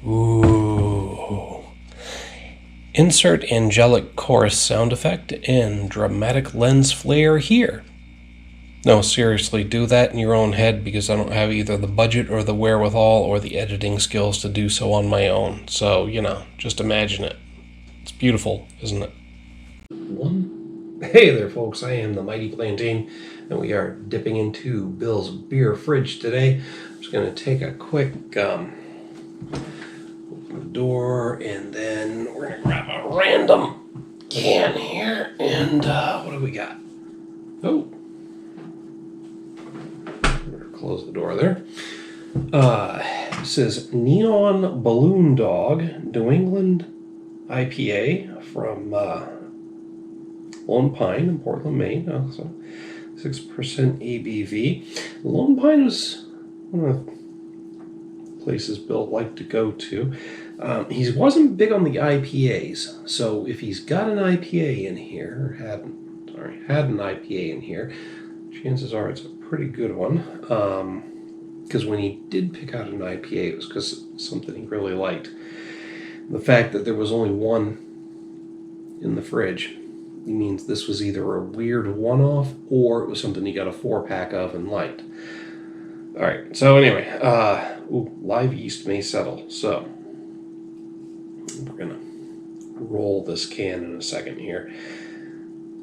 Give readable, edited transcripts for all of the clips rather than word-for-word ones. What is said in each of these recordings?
Ooh. Insert angelic chorus sound effect and dramatic lens flare here. No, seriously, do that in your own head because I don't have either the budget or the wherewithal or the editing skills to do so on my own. So, just imagine it. It's beautiful, isn't it? Hey there, folks. I am the Mighty Plantain, and we are dipping into Bill's beer fridge today. I'm just going to take a quick open the door, and then we're going to grab a random can here. And what do we got? Oh, close the door there. This is Neon Balloon Dog, New England IPA from Lone Pine in Portland, Maine. So 6% ABV. Lone Pine was one of the places Bill liked to go to. He wasn't big on the IPAs, so if he's got an IPA in here, had an IPA in here, chances are it's a pretty good one. Because when he did pick out an IPA, it was because something he really liked. The fact that there was only one in the fridge means this was either a weird one-off or it was something he got a 4-pack of and liked. All right, so anyway, live yeast may settle. So we're gonna roll this can in a second here.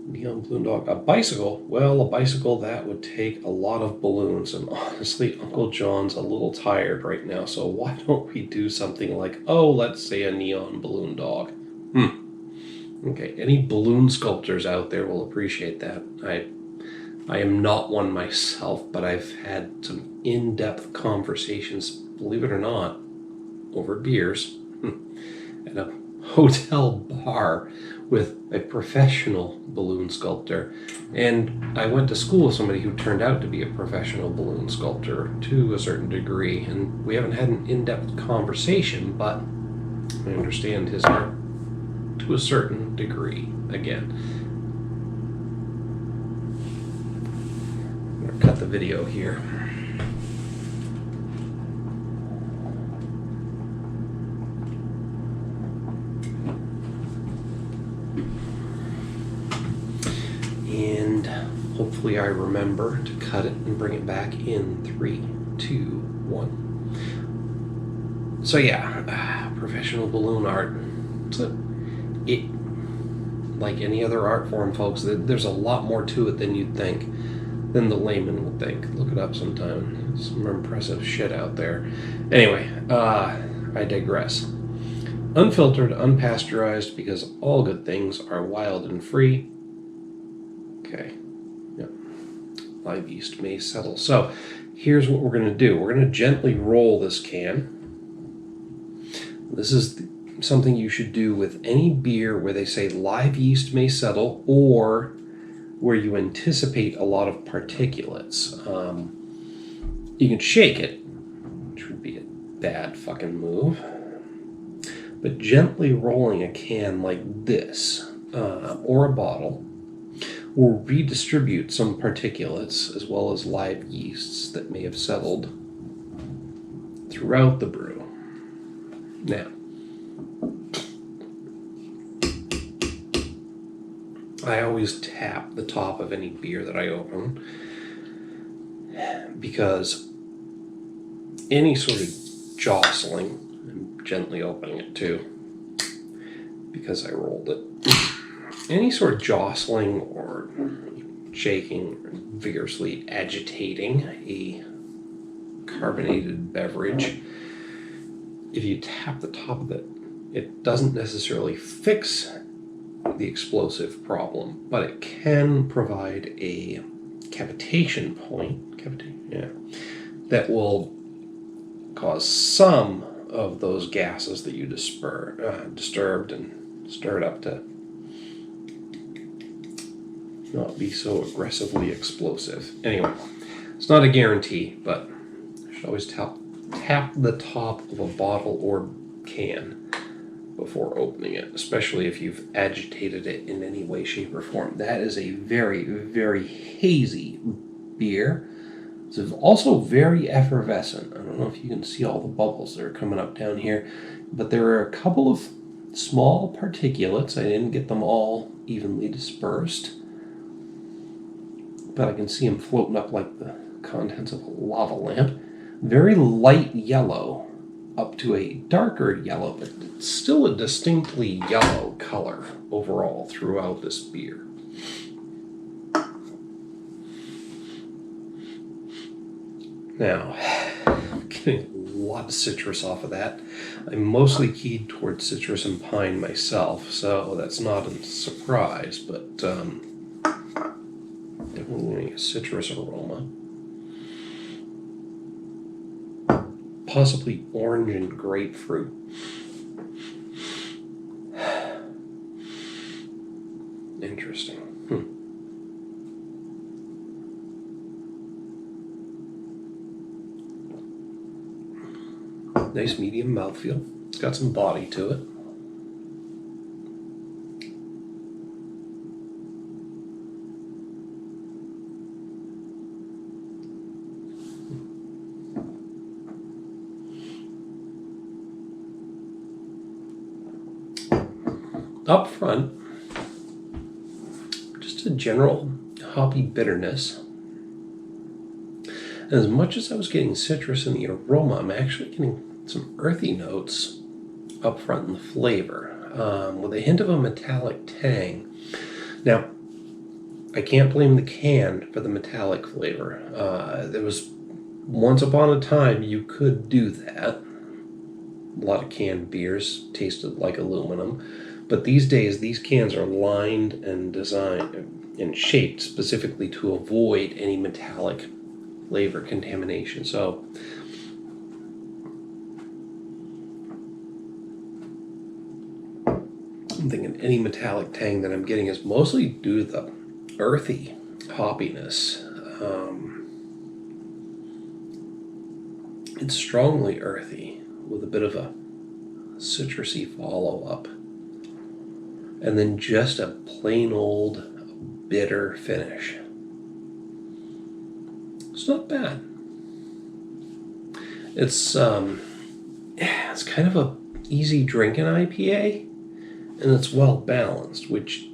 Neon Balloon Dog. A bicycle? Well, a bicycle that would take a lot of balloons, and honestly, Uncle John's a little tired right now, so why don't we do something like, let's say a Neon Balloon Dog. Okay, any balloon sculptors out there will appreciate that. I am not one myself, but I've had some in-depth conversations, believe it or not, over beers at a hotel bar with a professional balloon sculptor. And I went to school with somebody who turned out to be a professional balloon sculptor to a certain degree, and we haven't had an in-depth conversation, but I understand his art to a certain degree again. I'm gonna cut the video here. And hopefully I remember to cut it and bring it back in 3, 2, 1. So yeah, professional balloon art. It, like any other art form, folks, there's a lot more to it than you'd think, than the layman would think. Look it up sometime. There's some impressive shit out there. Anyway, I digress. Unfiltered, unpasteurized, because all good things are wild and free. Okay. Yep. Live yeast may settle. So here's what we're going to do. We're going to gently roll this can. This is something you should do with any beer where they say live yeast may settle or where you anticipate a lot of particulates. You can shake it, which would be a bad fucking move. But gently rolling a can like this, or a bottle, will redistribute some particulates as well as live yeasts that may have settled throughout the brew. Now, I always tap the top of any beer that I open because any sort of jostling, I'm gently opening it too because I rolled it, any sort of jostling or shaking or vigorously agitating a carbonated beverage, if you tap the top of it, it doesn't necessarily fix the explosive problem, but it can provide a cavitation point, that will cause some of those gases that you disturbed and stirred up to not be so aggressively explosive. Anyway, it's not a guarantee, but I should always tap the top of a bottle or can before opening it, especially if you've agitated it in any way, shape, or form. That is a very, very hazy beer. It's also very effervescent. I don't know if you can see all the bubbles that are coming up down here, but there are a couple of small particulates. I didn't get them all evenly dispersed, but I can see them floating up like the contents of a lava lamp. Very light yellow up to a darker yellow, but it's still a distinctly yellow color overall throughout this beer. Now, I'm getting a lot of citrus off of that. I'm mostly keyed towards citrus and pine myself, so that's not a surprise, but definitely a citrus aroma. Possibly orange and grapefruit. Interesting. Nice medium mouthfeel. It's got some body to it. Up front, just a general hoppy bitterness. And as much as I was getting citrus in the aroma, I'm actually getting some earthy notes up front in the flavor, with a hint of a metallic tang. Now, I can't blame the can for the metallic flavor. There was once upon a time you could do that. A lot of canned beers tasted like aluminum, but these days these cans are lined and designed and shaped specifically to avoid any metallic flavor contamination. So I'm thinking any metallic tang that I'm getting is mostly due to the earthy hoppiness. It's strongly earthy with a bit of a citrusy follow-up. And then just a plain old bitter finish. It's not bad. It's kind of a easy drinking IPA, and it's well balanced, which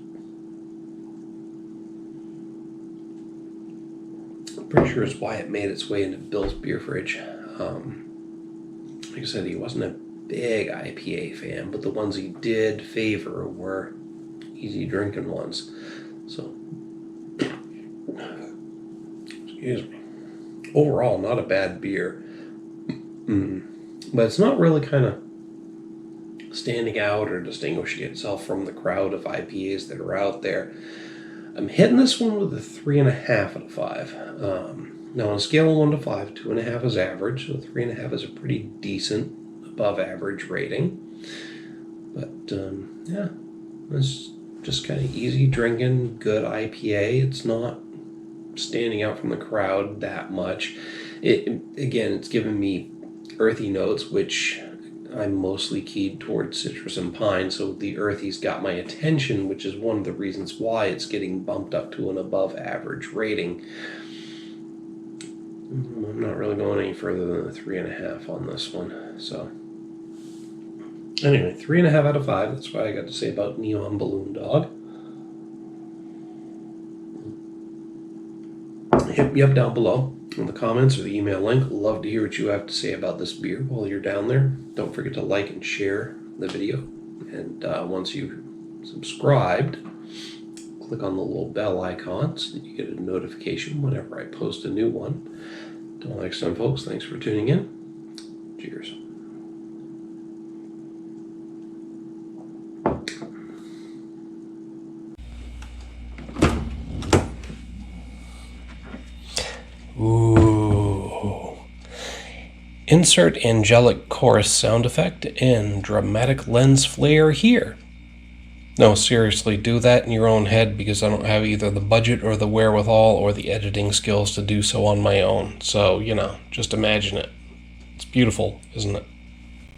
I'm pretty sure is why it made its way into Bill's beer fridge. Like I said, he wasn't a big IPA fan, but the ones he did favor were easy drinking ones. So, excuse me. Overall, not a bad beer. But it's not really kind of standing out or distinguishing itself from the crowd of IPAs that are out there. I'm hitting this one with a 3.5 out of 5. Now, on a scale of 1 to 5, 2.5 is average, so 3.5 is a pretty decent, above average rating. But, yeah, it's just kind of easy drinking, good IPA. It's not standing out from the crowd that much. It's giving me earthy notes, which I'm mostly keyed towards citrus and pine, so the earthy's got my attention, which is one of the reasons why it's getting bumped up to an above average rating. I'm not really going any further than a 3.5 on this one. So anyway, 3.5 out of 5. That's what I got to say about Neon Balloon Dog. Hit me up down below in the comments or the email link. Love to hear what you have to say about this beer while you're down there. Don't forget to like and share the video. And once you've subscribed, click on the little bell icon so that you get a notification whenever I post a new one. Until next time, folks, thanks for tuning in. Cheers. Ooh. Insert angelic chorus sound effect and dramatic lens flare here. No, seriously, do that in your own head, because I don't have either the budget or the wherewithal or the editing skills to do so on my own. So, just imagine it. It's beautiful, isn't it?